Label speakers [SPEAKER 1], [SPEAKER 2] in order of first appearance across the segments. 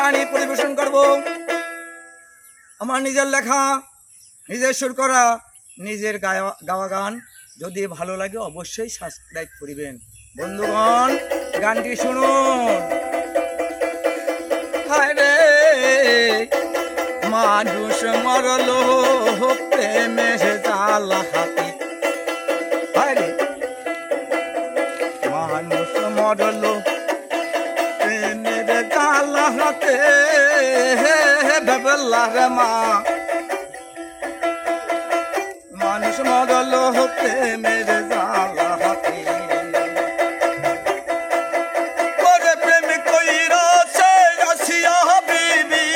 [SPEAKER 1] গানই পরিবেশন করব। আমার নিজের লেখা, নিজের সুর করা, নিজের গাওয়া গান। যদি ভালো লাগে অবশ্যই সাবস্ক্রাইব করিবেন। বন্ধুগণ, গানটি শুনুন। হায় রে মানুষ মরলো প্রেমের জ্বালা হাতে, হায় রে মানুষ মরলো প্রেমের জ্বালা হাতে, বেবলার মা মানুষ মরলো প্রেমের জ্বালা হাতে। ওরে প্রেম কইরাছে আসিয়া বিবি,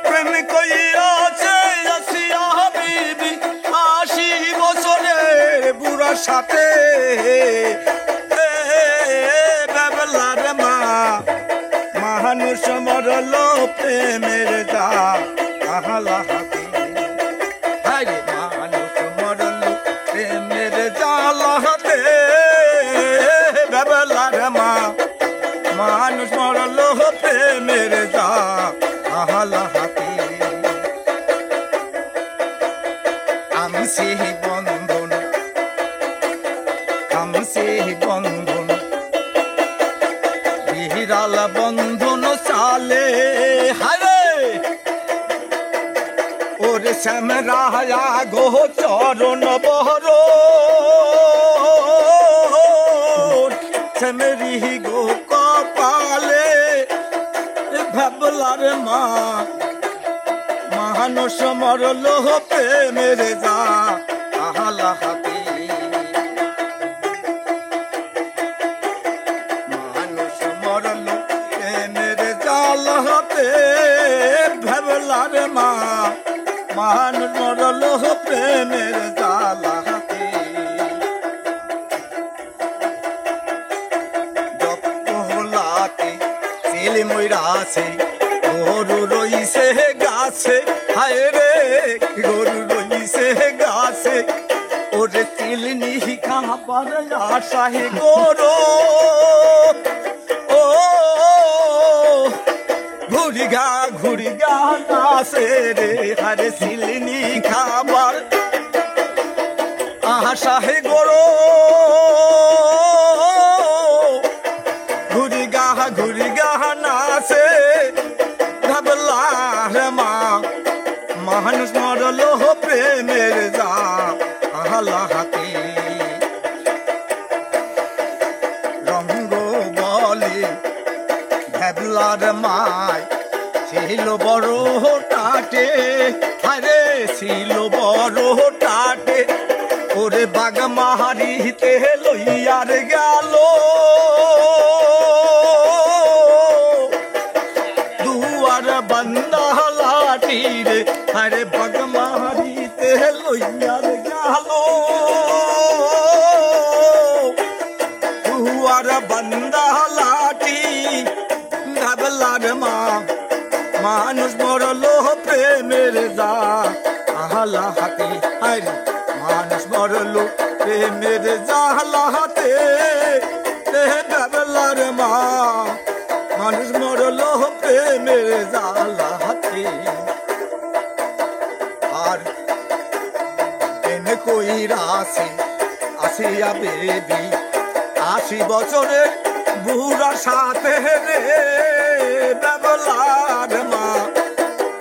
[SPEAKER 1] প্রেম কইরাছে আসিয়া বিবি ৮০ বছরের বুড়ার সাথে, বেবলার মা মানুষ মরলো প্রেমের জ্বালা হাতে। হায় রে মানুষ মরলো প্রেমের জ্বালা হাতে, বেবলার মা মানুষ মরলো প্রেমের জ্বালা হাতে। আমসি বন্ধন, আমসি বন্ধন, বিরাল বন্ধন চালে, হায় ওরে শ্যামরায়া গো চরণ বহর, শ্যামরি গো কপালে, বেবলার মা মানুষ মরলো প্রেমের জ্বালা হাতে। মানুষ মরলো প্রেমের জ্বালা হাতে, বেবলার মা মানুষ মরলো প্রেমের জ্বালা হাতে। জপলাতে ছেলে ময়রা আছে, গরু রইছে গাছে, হায় রে গরু রইছে গাছে, ওরে চিলনি খাবার আশাহে গরু, ও ঘুরি গা নাচে রে, হারে চিলনি খাবার আশাহে গরু, ঘুরি গা নাচে, বেবলার মা মানুষ মরলো প্রেমের জ্বালা হাতে। রঙ্গ বলে বেবলার মায় ছিল বড় টাটে, আরে ছিল বড় টাটে, ওরে বাগ মাহারিতে লইয়ার গেল, দুয়ার বান্দা লাঠি রে, আরে বাগ মাহারিতে লইয়ার গেল, দুয়ার বান্দা লাঠি, বেবলার মা মানুষ মরলো প্রেমের জ্বালা হাতে, আরে মানুষ মরলো প্রেমের জ্বালা হাতে, বেবলার মা মানুষ মরলো প্রেমের জ্বালা হাতে। আর এনে কইরা আসিয়া বেবি ৮০ বছরের বুড়ার সাথে রে, বেবলার মা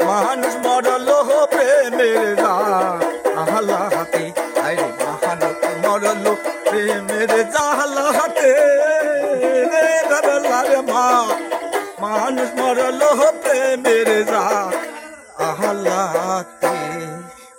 [SPEAKER 1] মানুষ মরলো প্রেমের জ্বালা হাতে, আরে মানুষ মরলো প্রেমের জ্বালা হাতে, বেবলার মা মানুষ মরলো প্রেমের জ্বালা হাতে।